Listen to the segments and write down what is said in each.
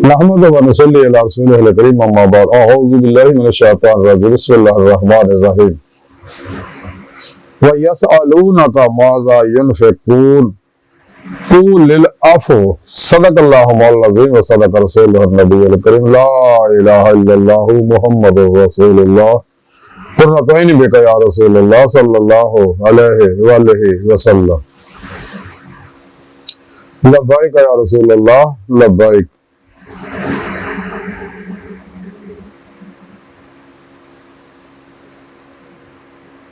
नहमदु व नसल्ली अला रसूलिहिल करीम अम्मा बाद अऊज़ु बिल्लाहि मिनश शैतानिर रजीम बिस्मिल्लाहिर रहमानिर रहीम व यसअलूनका माज़ा युनफ़िक़ून क़ुल लिल अफ़्व सदक़ल्लाहु मौलाना अज़ीम व सदक़ रसूलुहुन नबियुल करीम ला इलाहा इल्लल्लाहु मुहम्मदुर रसूलुल्लाह कुर्रतुन बिका या रसूलल्लाह सल्लल्लाहु अलैहि वसल्लम लब्बैक या रसूलल्लाह लब्बैक।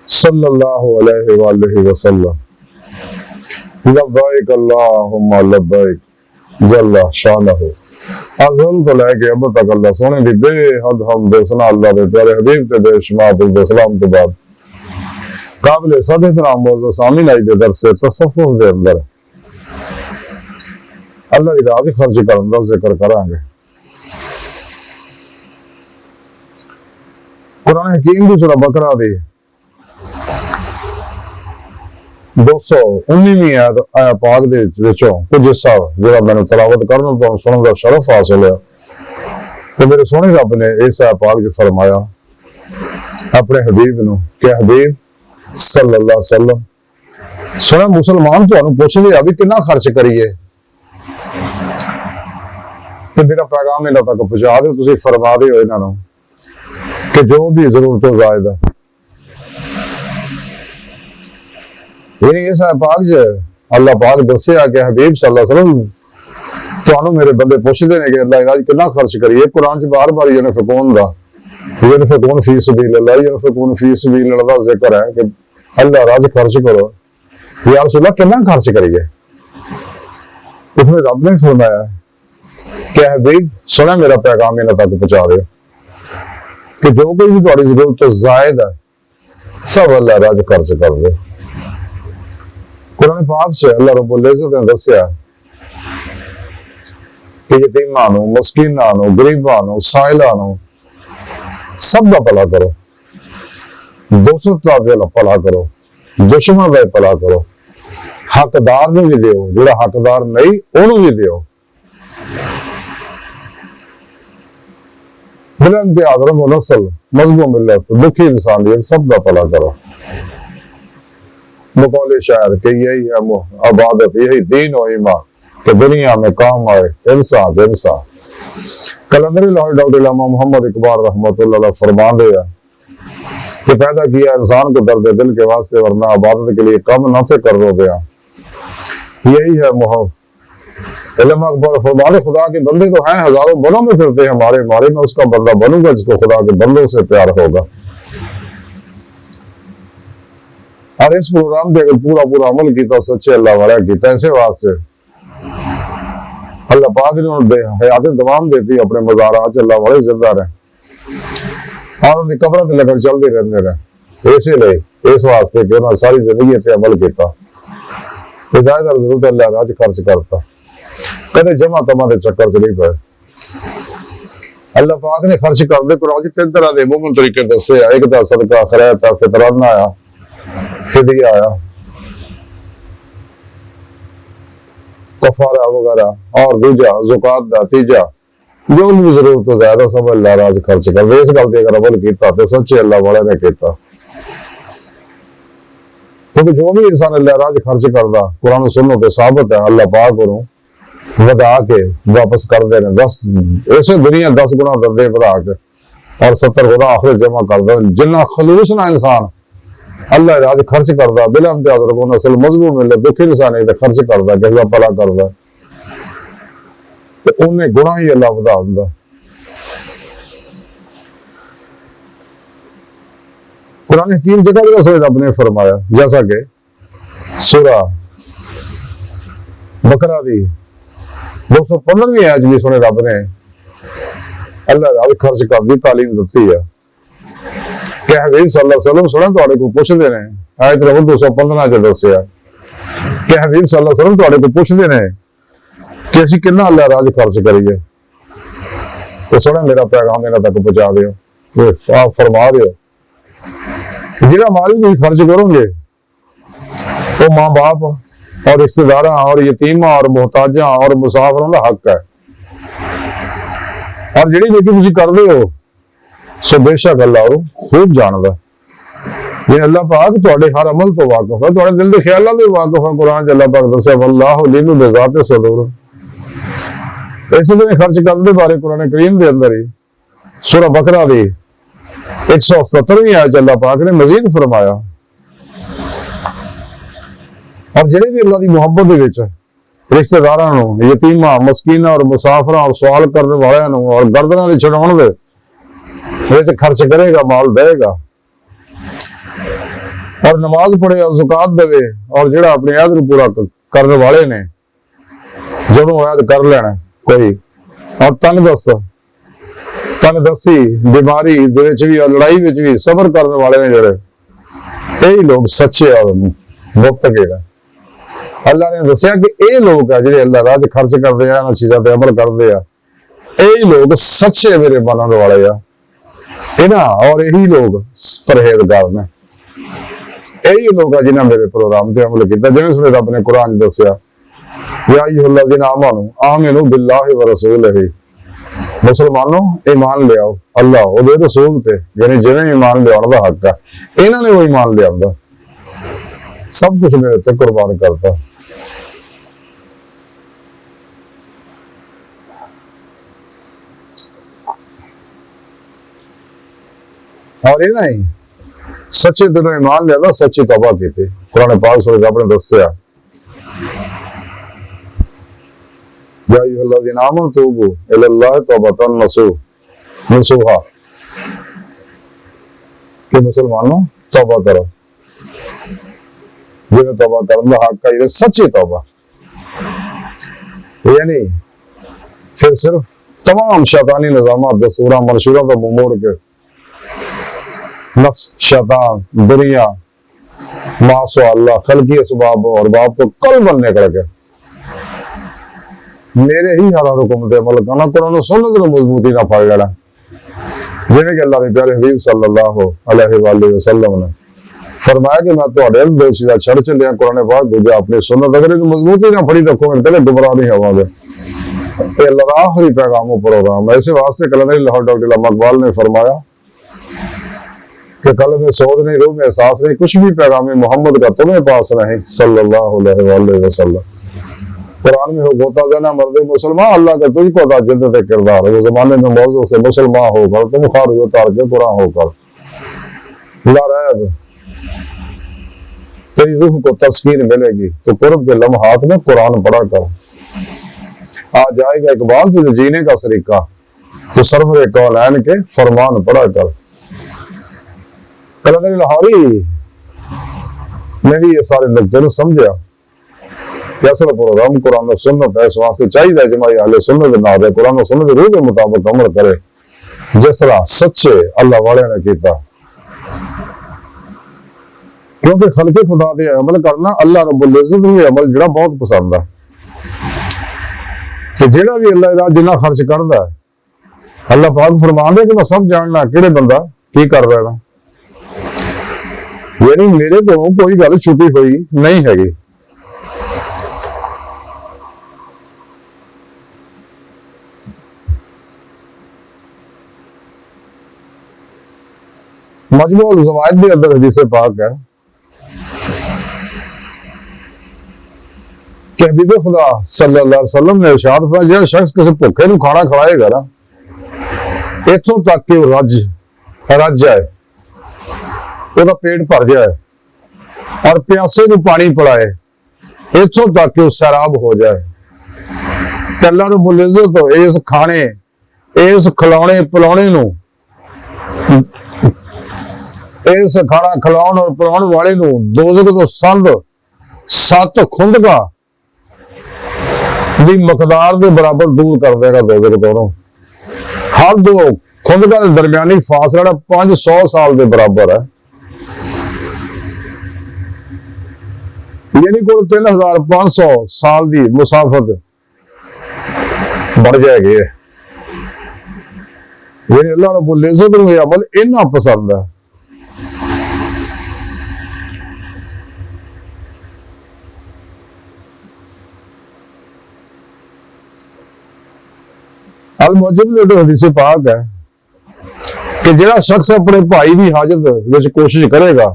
सल्लल्लाहु अलैहि वसल्लम लब्बैक अल्लाहुम्मा लब्बैक जल्ला शानहु। अज़ल तो लेके अब तक अल्लाह सोने दी बेहद हमद सना अल्लाह दे प्यारे हबीब ते बेशुमार दुरूद सलाम तो बाद काबिल सद इतराम मौजूद सामने आई दे दरस तसव्वुफ दे अंदर अल्लाह दी राज़ खर्च करन दा जिक्र करांगे। कुरान हकीम दी सूरह बकरा दी 219वीं आयत पाक दे विचों कुछ हिस्सा जिहड़ा मैनूं तलावत करन तो सुनन दा शरफ हासिल है। तो मेरे सोहने रब ने इस आयत पाक च फरमाया अपने हबीब नूं कि हबीब सल्लल्लाहु अलैहि वसल्लम सुना मुसलमान तुहानूं पुछदे आ भी कितना खर्च करिए तो मेरा पैगाम इन्हां तक पहुंचा दो। तुसीं फरमा दे हो इन्हां नूं कि जो भी जरूरत हो जायद है इस पाक च अल्लाह पाक दस्सिया कि हबीब सल्लल्लाहु अलैहि वसल्लम तुहानूं मेरे बंदे पुछदे ने कि अल्लाह इलाज कितना खर्च करिए। कुरान च बार बार युनफ़िक़ून दा युनफ़िक़ून फ़ी सबीलिल्लाह युनफ़िक़ून फ़ी सबीलिल्लाह दा जिक्र है कि अल्लाह राज खर्च करो। या रसूल अल्लाह कितना खर्च करिए तो फिर रब ने फरमाया कि हबीब सुना मेरा पैगाम इन्हां तक पहुंचा दो कि जो कोई भी तुहाडी जरूरत तो जायद है सब अल्लाह राज खर्च कर दे। कुरान पाक से अल्लाह रब्बुल इज्जत ने दस्सिया कि यतीमां नूं मस्कीनां नूं गरीबां नूं साइलां नूं सब दा भला करो, दोस्त दा भला करो, दुश्मन दा भला करो, हकदार नूं भी दिओ, जिहड़ा हकदार नहीं ओनूं भी दिओ। बुलंद आदम नस्ल मजलूम मिल्लत दुखी इंसानियत सब दा भला करो। बकौले शायर के यही है इबादत यही दीन और ईमान कि दुनिया में काम आए इंसान कलंदरी लाहौर डॉक्टर इलामा मोहम्मद इकबाल रहमतुल्लाह अलैह फरमान दिया कि पैदा किया इंसान को दर्द दिल के वास्ते वरना इबादत के लिए कम न से कर दो गया। यही है इल्म अकबर फरमाने खुदा के बंदे तो हैं हजारों बनों में फिरते हैं हमारे में उसका बंदा बनूंगा जिसको खुदा के बंदों से प्यार होगा। और इस प्रोग्राम पे अगर पूरा अमल किया सच्चे अल्लाह वाला किया ऐसे वास्ते अल्लाह पाक ने हयात दवाम देती अपने मज़ारात अल्लाह वाले जिंदा रहे और उनकी कब्र ते लगन चलते रहते रहे इसे लिए इस वास्ते कि उन्होंने सारी जिंदगी ते अमल किया हिदायत और जरूरत अल्लाह राज खर्च करता कदे जमा तमा के चक्कर च नहीं पे। अल्लाह पाक ने खर्च कर दे कुरान च 3 तरह के मुमकिन तरीके दसे एक दा सदका खैर था फितराना आया फिदिया आया कफारा वगैरह और दूजा ज़कात दा तीजा जो भी जरूरत हो ज्यादा सब अल्लाह राज खर्च कर दे। इस गल ते अगर अमल कीता ते सच्चे अल्लाह वाले ने कीता क्योंकि जो भी इंसान अल्लाह राज खर्च करदा कुरान सुन्नत ते साबित है अल्लाह पाक को वधा के वापस कर दे 10 ऐसे दुनिया 10 गुना दर्दे वधा के और 70 गुना आखिर जमा कर दे जिन्ना खलूस ना इंसान अल्लाह राज खर्च करदा बिला इम्तियाज रखो नस्ल मजलूम मिले दुखी इंसान है खर्च करदा किसी का भला करदा ते उन्हें गुना ही अल्लाह वधा दिंदा। कुरान हकीम जगह जगह से रब ने फरमाया जैसा कि सूरह बकरा दी 215वीं आयत भी सुने रब ने अल्लाह राज खर्च कर दी तालीम दी है कि हबीब सल्लल्लाहु अलैहि वसल्लम सुना तुहाडे को पुछदे ने आयत नंबर 215 च दस्सिया कि हबीब सल्लल्लाहु अलैहि वसल्लम तुहाडे को पुछदे ने कि असीं कितना अल्लाह राज खर्च करिए तो सुना मेरा पैगाम इन्हां तक पहुंचा दिओ आप फरमा दिओ जिहड़ा माल तुसीं खर्च करोगे वो माँ बाप और रिश्तेदार और यतीमा और मोहताजा और मुसाफिरों का हक है। और जिहड़ी नेकी तुसीं करदे हो सो बेशक अल्लाह वो खूब जानदा। ये अल्लाह पाक तुहाडे हर अमल तो वाकिफ है, तुहाडे दिल दे ख्यालां तो वाकिफ है। कुरान च अल्लाह पाक दस्सिया वल्लाहु लिनु बिज़ाति सदूर। इस तरह खर्च करने दे बारे कुरान करीम दे अंदर ही सूरह बकरा दी 177वीं आयत अल्लाह पाक ने मजीद फरमाया। और जिहड़े भी अल्लाह दी मुहब्बत दे विच रिश्तेदारां नूं, यतीमां, मस्कीनां और मुसाफरां और सवाल करने वालियां नूं और गर्दनां दे छुड़ाउण दे विच खर्च करेगा, माल देगा और नमाज पढ़े और ज़कात देवे और जिहड़ा अपने अहद नूं पूरा करने वाले ने जदों अहद कर लेना कोई और तंगदस्ती बीमारी दे विच भी और लड़ाई विच भी सबर करने वाले ने जिहड़े यही लोग सच्चे और मुत्तकी है। अल्लाह ने दस्सिया कि ये लोग है जिहड़े अल्लाह राह च खर्च करते हैं, इन्हां चीज़ां ते अमल करते हैं, यही लोग सच्चे मेरे मनण वाले आ। इन्हां और यही लोग परहेजगार ने, यही लोग है जिन्हें मेरे प्रोग्राम से अमल किया। जिवें सुने रब ने कुरान च दस्सिया या अय्युहल्लज़ीना आमनू बिल्लाहि व रसूलिही, मुसलमानों ईमान ले आओ अल्लाह और रसूल ते, यानी जिवें ईमान लियाउण दा हक है, इन्हां ने वो ईमान लियाउंदा, सब कुछ मेरे ते कुर्बान करता। और इन्हां ही सच्चे दिलों ईमान लिया, सच्ची तौबा की थी। कुरान पाक सूरह रब ने दस्सिया या अय्युहल्लज़ीना आमनू तूबू इलल्लाहि तौबतन नसूहा, कि मुसलमानों तौबा करो, जिन्हें तौबा करने का हक है, सच्ची तौबा। यानी फिर सिर्फ तमाम शैतानी निजामात दस्तूरां मंशूरां का मुंह मोड़ के नफ्स, शैतान, दुनिया, मासो अल्लाह, खल्की असबाब और बाप को कल बनने करके मेरे ही हर हुक्म ते अमल करना, कुरान सुन्नत नूं मजबूती ना फड़ लेना। जिवें कि अल्लाह दे प्यारे हबीब सल्लल्लाहु अलैहि वसल्लम ने फरमाया कि मैं तुहाडे दो चीज़ां छड़ चलिया, कुरान पाक दूजा अपनी सुन्नत, अगर इहनूं मजबूती ना फड़ी रखोगे कदे गुमराह नहीं होवांगे। ये अल्लाह दा आखिरी पैगाम प्रोग्राम है। इस वास्ते कलंदरी लाहौर डॉक्टर अल्लामा इकबाल ने फरमाया कि कल में सोच नहीं, रूह में एहसास नहीं, कुछ भी पैगाम मोहम्मद का तुम्हें पास नहीं सल्लल्लाहु अलैहि वसल्लम। कुरान में हो गोता देना मर्द मुसलमान अल्लाह का तुझको अदा जिद्दत किरदार है, जमाने में मौजूद से मुसलमान होकर तुम खारिज उतार के कुरान होकर लारैब तेरी रूह को तस्कीन मिलेगी, तो कुर्ब के लम्हात में कुरान पढ़ा कर। आ जाएगा इकबाल तुझे जीने का सरीका, तो सरवर कौलैन के फरमान पढ़ा कर। कलंदरी लाहौरी ने भी ये सारे नुक्ते समझा कि असल प्रोग्राम कुरान और सुन्नत है। इस वास्ते चाहिए जमाई अहले सुन्नत ना दे, कुरान और सुन्नत रूह के मुताबिक अमल करे, जिस तरह सच्चे अल्लाह वाले ने किया। क्योंकि खल्के खुदा दे अमल करना अल्लाह रब्बुल इज्जत नूं अमल जिहड़ा बहुत पसंद है। तो जिहड़ा भी अल्लाह दा जिन्ना खर्च करदा है, अल्लाह पाक फरमांदे कि मैं सब जानना किहड़े बंदा की कर रहा है, यानी मेरे को कोई गल छुपी हुई नहीं हैगी। मजमूउल ज़वाइद के अंदर हदीस पाक है कि हबीब खुदा सल्लल्लाहु अलैहि वसल्लम ने इरशाद फरमाया, जो शख्स किसी भुखे नूं खाना खिलाएगा ना, इत्थों तक कि रज जाए, उसका पेट भर जाए, और प्यासे नूं पानी पिलाए, इत्थों तक कि सैराब हो जाए, ते अल्लाह रब्बुल इज्जत इस खाने, इस खिलाने पिलाने नूं, इस खाना खिलाउण और पिलाउण वाले नूं दोज़ख तो संद 7 खुंदका दी मकदार के बराबर दूर कर देगा दोज़ख तो। हर 2 खुंदका के दरमियानी फासला 500 साल के बराबर है, यानी कोई 3500 साल की मुसाफत बढ़ जाएगी। यानी अल्लाह रब्बुल इज्जत नूं यह अमल इन्ना पसंद है। अल मुअज्जम दे हदीस पाक है कि जिहड़ा शख्स अपने भाई की हाजत विच कोशिश करेगा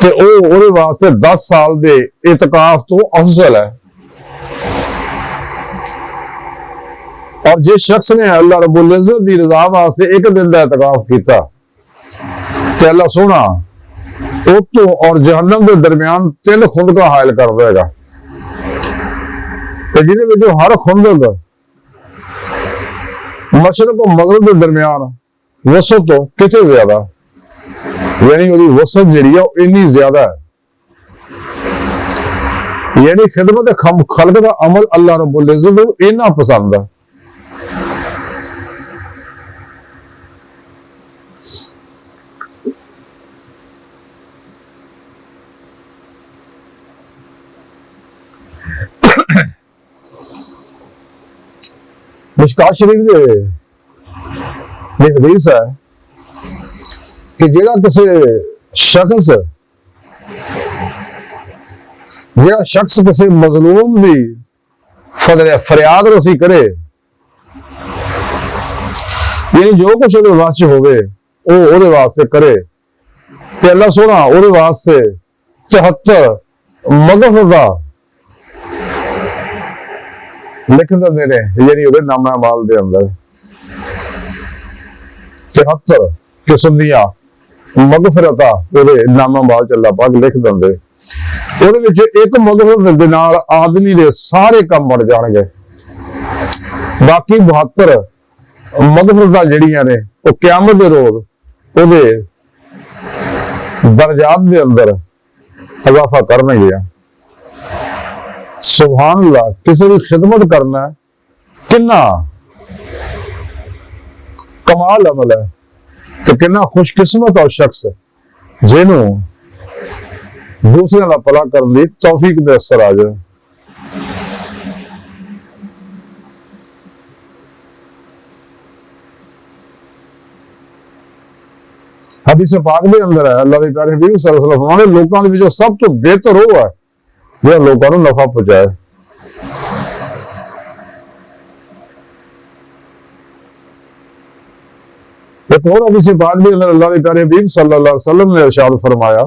तो वो वास्ते 10 साल के इतकाफ तो अफजल है। और जिस शख्स ने अल्लाह रब्बुल इज्जत की रजा वास्ते एक दिन का इतकाफ किया तो अल्लाह सोना उतो और जहन्नम के दरमियान 3 खुंदक हायल कर देगा, तो जिन्हें हर खुंदक मशरक और मगरब के दरमियान वसत तो कितने ज्यादा, यानी वो वसत जी इन्नी ज्यादा है। यानी खिदमत खल्क का अमल अल्लाह रब्बुल इज्जत इन्ना पसंद है। मिशकात शरीफ दे हदीस है कि जेड़ा किसी शख्स किसी मजलूम की फरियाद रसी करे, यानी जो कुछ वो वास्ते होवे वो वास्ते करे तो अल्लाह सोना वो वास्ते 74 मगफरत लिख देंगे ने, यानी वो नामा माल के अंदर 74 किस्म दियां मगफरत नामा माल अल्लाह पाक लिख देंगे। एक मगफरत के नाल आदमी के सारे काम बन जाएंगे, बाकी 72 मगफरत जड़ियां ने वो क़यामत के रोज वो दर्जात के अंदर इजाफा करनगे। सुभान अल्लाह, किसी की खिदमत करना किन्ना कमाल अमल है, तो किन्ना खुशकिस्मत और शख्स जिन्हों दूसरे का भला करने की तौफीक मैसर आ जाए। हदीस पाक के अंदर है अल्लाह के प्यारे हबीब सल्लल्लाहु अलैहि वसल्लम ने लोगों के विचों सब तो बेहतर वो है जो लोगों को नफा पहुंचाए। एक और हदीस पाक के अंदर अल्लाह के प्यारे हबीब सल्लल्लाहु अलैहि वसल्लम ने इरशाद फरमाया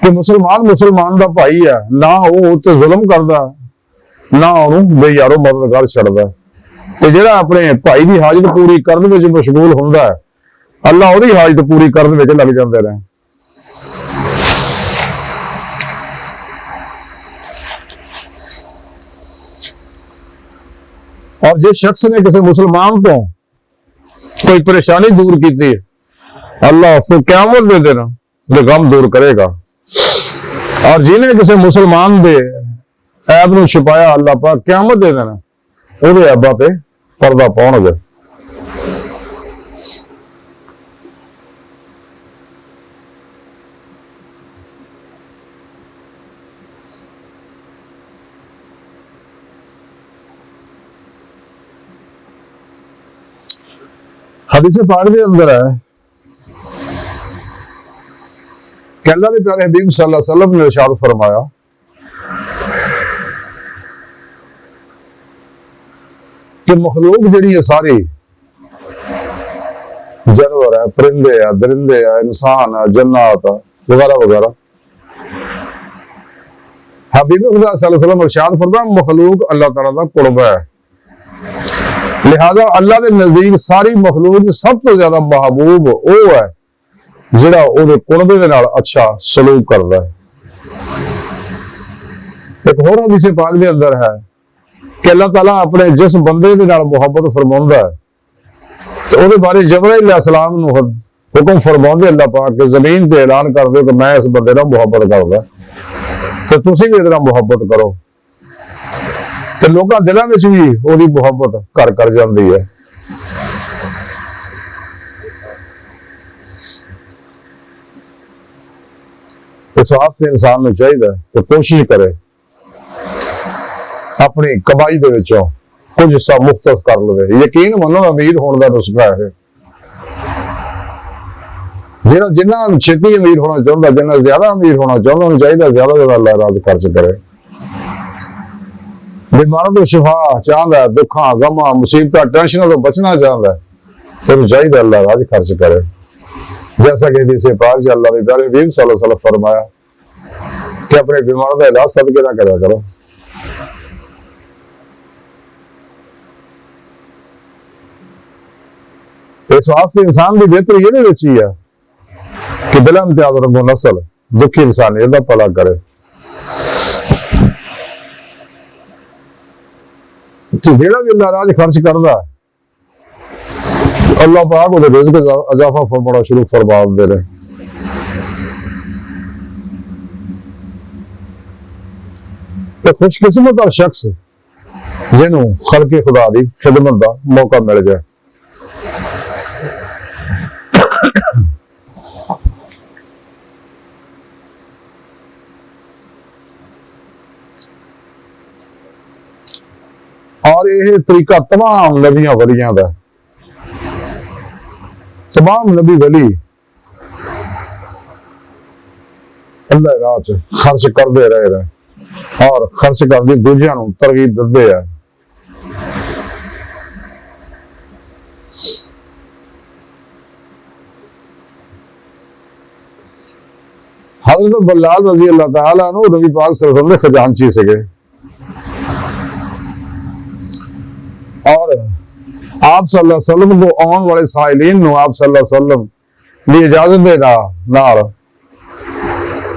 कि मुसलमान का भाई है, ना वो उत्ते जुल्म करता ना उन्होंने बेयारो मददगार छड़ता, तो जिहड़ा अपने भाई की हाजत पूरी करने में मशगूल होंदा है अल्लाह उहदी हाजत पूरी करने में लग जाते हैं। और जिस शख्स ने किसी मुसलमान तो कोई परेशानी दूर की अल्लाह उसको क़यामत दे देना जो गम दूर करेगा। और जिन्हें किसी मुसलमान दे ऐब नूं छुपाया अल्लाह पाक क़यामत दे देना ਉਹਦੇ ऐबा ते पर्दा पाउणगे। हदीस पाक के अंदर है कि अल्लाह के प्यारे हबीब सल्लल्लाहु अलैहि वसल्लम ने इरशाद फरमाया कि मखलूक जी है सारी जानवर है, परिंदे है, दरिंदे है, इंसान है, जन्नात है वगैरह वगैरह, हबीब खुदा सल्लल्लाहु अलैहि वसल्लम इरशाद फरमाया मखलूक अल्लाह ताला दा कुर्ब है, लिहाजा अल्लाह के नजदीक सारी मखलूक सब तो ज्यादा महबूब वो है जिहड़ा उहदे कुर्बे दे नाल अच्छा सलूक करदा है। एक होर हदीस पाक दे अंदर है कि अल्लाह ताला अपने जिस बंदे दे नाल मुहब्बत फरमाउंदा है तो उहदे बारे जबराइल अलैहिस्सलाम नूं हुक्म फरमाउंदे अल्लाह पाक के जमीन ते ऐलान कर दो कि मैं इस बंदे नाल मुहब्बत करदा ते तुसीं भी इहदे नाल मुहब्बत करो, तो लोगों दिलों में भी उहदी मुहब्बत घर कर जाती है। इस वास्ते इंसान को चाहिए कि कोशिश करे अपनी कमाई दे विचों कुछ हिस्सा मुख्तस कर लवे। यकीन मनो अमीर होने का नुस्खा है, जिन्ना छेती अमीर होना चाहता, जिन्ना ज्यादा अमीर होना चाहता, उन्हें चाहिए ज्यादा ज्यादा अल्लाह राज खर्च करे। बीमारों तो शिफा चाहता है, दुखा गमा मुसीबत टेंशनों तो बचना चाहता है, तेन चाहिए अल्लाह राज खर्च करे। जैसा कि हदीस पाक से अल्लाह के प्यारे हबीब सल्लल्लाहु अलैहि वसल्लम फरमाया कि अपने बीमारों का इलाज सदके ना करा करो। इस वास्ते इंसान की बेहतरी ये ही है कि बिला इम्तियाज रब्बो नस्ल दुखी इंसानियत का भला करे। जेड़ा भी अल्लाह राज खर्च करता अल्लाह पाक उहदे रिज़्क च इजाफा फरमाना शुरू फरमा दिंदे ने। तो खुशकिस्मत आ शख्स जिन्हों खलके खुदा की खिदमत का मौका मिल जाए। और यह तरीका तमाम नबियां वलियां दा, तमाम नबी वली अल्लाह राह च खर्च करते रहे और खर्च करके दूजियां नूं तरगीब दिंदे आ। हज़रत बिलाल रज़ी अल्लाह तआला अन्हु नबी पाक सल्लल्लाहु अलैहि वसल्लम दे खजानची सीगे और आप सल्लल्लाहु अलैहि वसल्लम को आने वाले साइलीन नूं आप सल्लल्लाहु अलैहि वसल्लम दी इजाजत दे नाल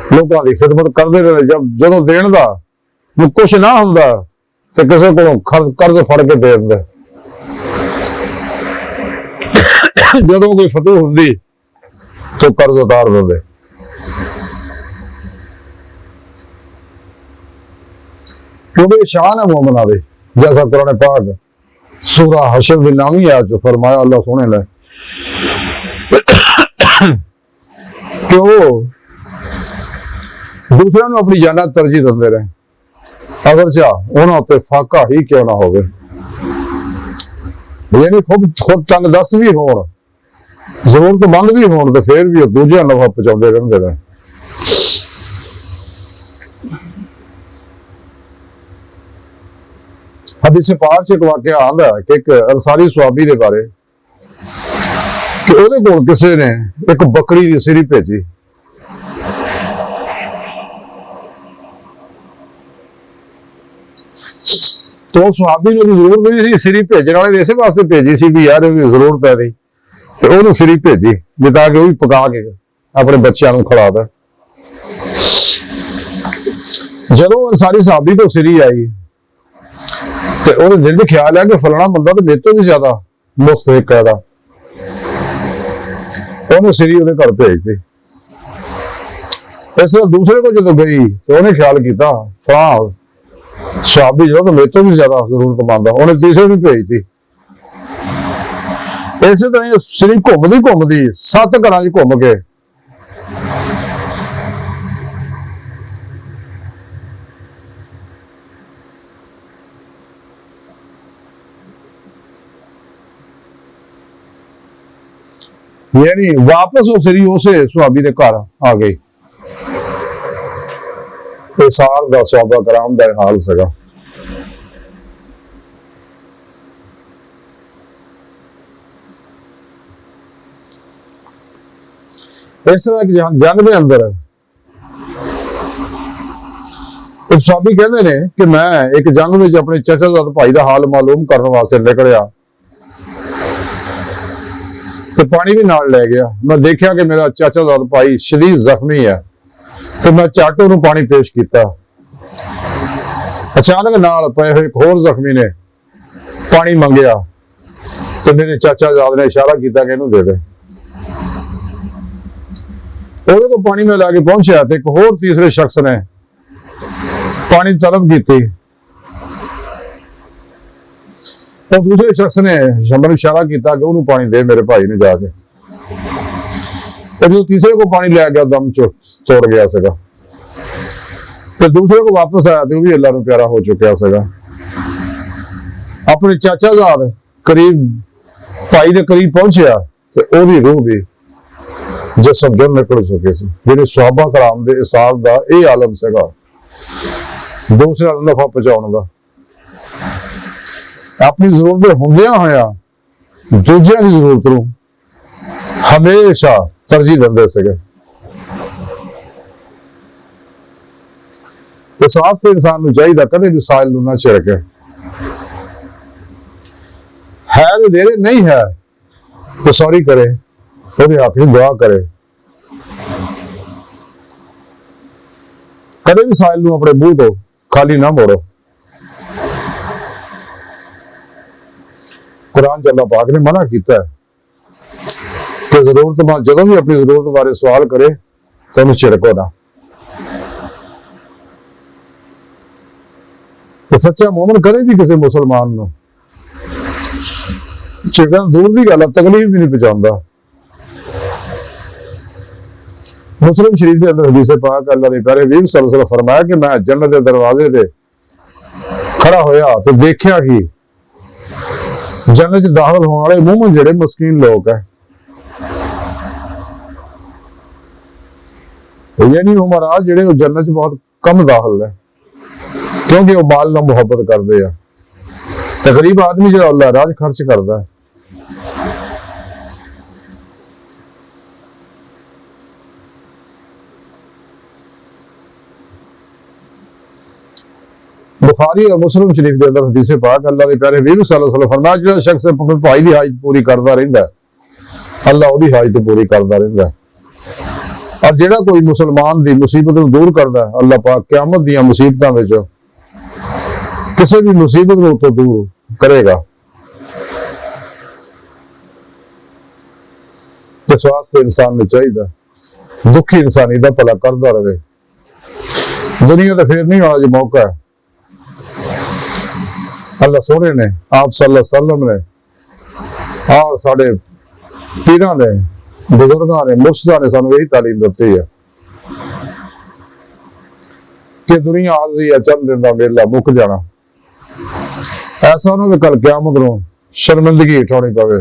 लोगों की खिदमत करते रहे। जब देण दा कुछ ना हुंदा ते किसी को कर्ज फड़ के दे दिंदे, जदों कोई फतूह हुंदी तो कर्ज उतार दिंदे। क्योंकि शान है मोमिना दी, जैसा कुरान पाक सूरा हशर दी नामी आज फरमाया अल्लाह सोने ने कि वो दूसरों ने अपनी जाना तरजीह देंदे रहे, अगर चाह उन्होंने उत्ते फाका ही क्यों ना होवे, यानी खुद तंग दस भी होण, जरूरतमंद भी होण ते फिर भी दूजे नफा पहुंचाते रहंदे रहे। हदीस पाक च एक वाकया आंदा है कि एक अंसारी सुहाबी दे बारे कि उहदे कोल किसी ने एक बकरी दी सिरी भेजी। तो सुहाबी ने जरूरत नहीं सी सिरी भेजने वाले, इस वास्ते भेजी सी भी यार जरूरत है नहीं, तो उन्होंने सिरी भेजी भी ताकि वह भी पका के अपने बच्चों को खिला दे। जदों अंसारी सुहाबी को सिरी आई तो वो दिल च ख्याल है कि फलाना बंदा तो मेरे तो भी ज्यादा मुस्तहिक है, उन्हें सिरी उहदे घर भेज दी। इस दूसरे को जो गई तो उन्हें ख्याल किया फलां सुहाबी जो तो मेरे तो भी ज्यादा जरूरतमंद है, उन्हें तीसरे भी भेज दी। इस तरह सिरी घूमदी 7 घर घूम के यानी वापस वो सिरी उसे सुहाबी के घर आ गई। सार दा सहाबा कराम दा हाल सगा। इस तरह एक जंग के अंदर एक सुहाबी कहते ने कि मैं एक जंग में अपने चाचाजाद भाई का हाल मालूम करने वास्ते निकलिया तो पानी भी नाल ले गया। मैं देखा कि मेरा चाचाजाद भाई शदीद जख्मी है, तो मैं झट उन्होंने पानी पेश किया। अचानक नाल पे हुए एक होर जख्मी ने पानी मंगया तो मेरे चाचाजाद ने इशारा किया कि इन्हू दे दे। ਉਹਦੇ को पानी में लाके पहुंचा तो एक होर तीसरे शख्स ने पानी तलब की तो दूसरे शख्स ने मैंने इशारा किया कि उन्होंने पानी दे मेरे भाई ने जाके। तो जो तीसरे को पानी लै गया दम तोड़ गया सगा, तो दूसरे को वापस आया तो भी अल्लाह को प्यारा हो चुका सगा। अपने चाचाजाद करीब भाई के करीब पहुंचा तो वही रूह भी जिसम जो निकल चुके थे। जेडे सुहाबा कराम के इसार का यह आलम सगा, दूसरे नफा पहुंचाने का। अपनी जरूरत होंदियां होया दूजियां की जरूरत नूं हमेशा तरजीह दिंदे सीगे। इस वास्ते इंसान नूं चाहीदा कदे भी साहिल नूं ना छिड़के। है तो दे रहे, नहीं है तो सॉरी करे, ਉਹਦੇ ਹੱਥ ਵਿੱਚ ਦੁਆ करे। कदे भी साहिल नूं अपने मूंह तो खाली ना मोड़ो। कुरान च अल्लाह पाक ने मना किया कि जरूरतमंद जदों भी अपनी जरूरत बारे सवाल करे तो उन्हें छिड़को ना। तो सच्चा मोमन कदे भी किसी मुसलमान नूं छिड़कना दूर की गल, तकलीफ भी नहीं पहुंचाता। मुस्लिम शरीफ के अंदर हदीस पाक अल्लाह ने प्यारे हबीब सल्लल्लाहु अलैहि वसल्लम फरमाया कि मैं जन्नत के दरवाजे ते खड़ा होया तो देखिया कि जन्नत च दाखिल होने वाले मूमन जेड़े मस्कीन लोग है, यानी वो महाराज जेड़े जन्नत च बहुत कम दाखिल है, क्योंकि वो माल नाल मुहब्बत करते हैं। ते गरीब आदमी जो अल्लाह राज खर्च करता है, बुखारी और मुस्लिम शरीफ के अंदर हदीस पाक अल्लाह के प्यारे हबीब सल्लल्लाहु अलैहि वसल्लम फरमाया जो शख्स अपने भाई की हाजत पूरी करता रहिंदा है अल्लाह उसकी हाजत पूरी करता रहिंदा है। और जेड़ा कोई मुसलमान की मुसीबत को दूर करता है अल्लाह पाक क़यामत दी मुसीबतों में किसी भी मुसीबत को तो दूर करेगा। इस वास्ते इंसान को चाहिए दुखी इंसानी का भला करता रहे। दुनिया तो फिर नहीं आना जो मौका है। अल्लाह सोने ने आप सल्लल्लाहु अलैहि वसल्लम ने और साढ़े पीरां ने बुजुर्गों ने मुर्शिदां ने सानू यही तालीम दी है कि दुनिया आरजी है, चंद दिन का मेला मुक जाना। ऐसा ना भी कल क़यामत नूं शर्मिंदगी उठानी पवे।